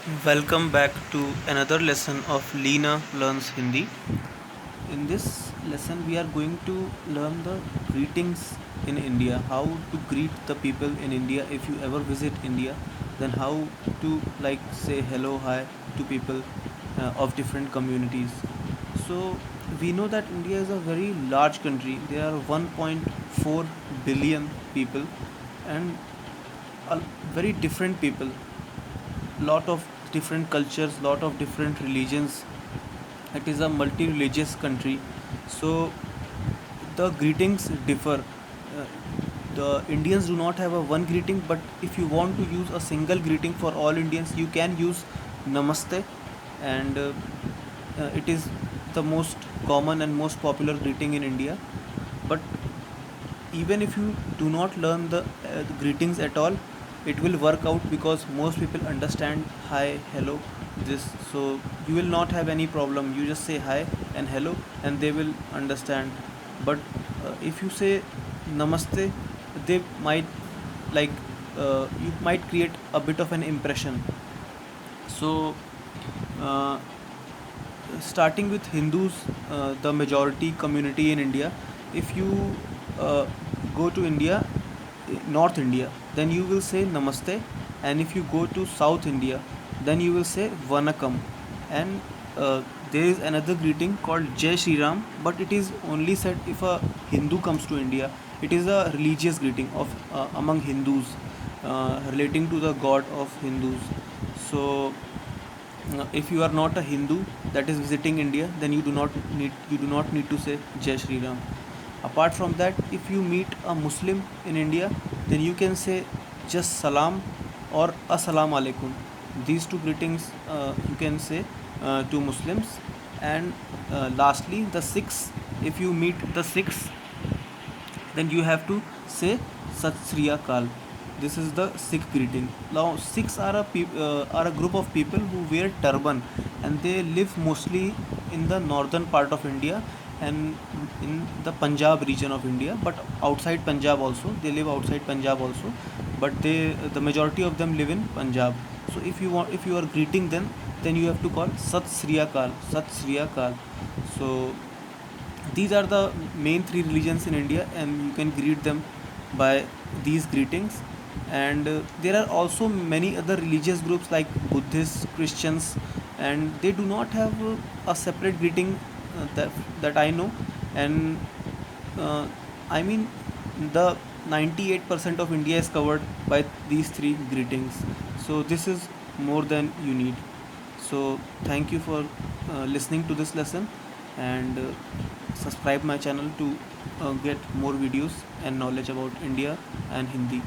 Welcome back to another lesson of Leena Learns Hindi. In this lesson, we are going to learn the greetings in India, how to greet the people in India. If you ever visit India, then how to say hello, hi to people of different communities. So we know that India is a very large country. There are 1.4 billion people and a very different people, lot of different cultures, lot of different religions. It is a multi-religious country, so the greetings differ. Uh, the Indians do not have a one greeting, but if you want to use a single greeting for all Indians, you can use Namaste, and it is the most common and most popular greeting in India. But even if you do not learn the greetings at all, it will work out because most people understand hi, hello, this. So you will not have any problem. You just say hi and hello, and they will understand. But if you say namaste, they might like you might create a bit of an impression. So uh, starting with Hindus, the majority community in India, if you uh, go to India, North India, then you will say Namaste, and if you go to South India, then you will say Vanakam, and there is another greeting called Jai Shri Ram, but it is only said if a Hindu comes to India. It is a religious greeting of among Hindus, relating to the god of Hindus. So if you are not a Hindu that is visiting India, then you do not need to say Jai Shri Ram. Apart from that, if you meet a Muslim in India, then you can say just Salam or Assalamu Alaikum. These two greetings you can say to Muslims. And lastly, the Sikhs. If you meet the Sikhs, then you have to say Sat Sri Akal. This is the Sikh greeting. Now, Sikhs are a group of people who wear turban, and they live mostly in the northern part of India and in the Punjab region of India, but outside Punjab also. They live outside Punjab also, but the majority of them live in Punjab. So if you are greeting them, then you have to call Sat Sri Akal, Sat Sri Akal. So these are the main three religions in India, and you can greet them by these greetings. And there are also many other religious groups like Buddhists, Christians, and they do not have a separate greeting that I know. And uh, I mean, the 98% of India is covered by these three greetings. So this is more than you need. So thank you for listening to this lesson, and subscribe my channel to get more videos and knowledge about India and Hindi.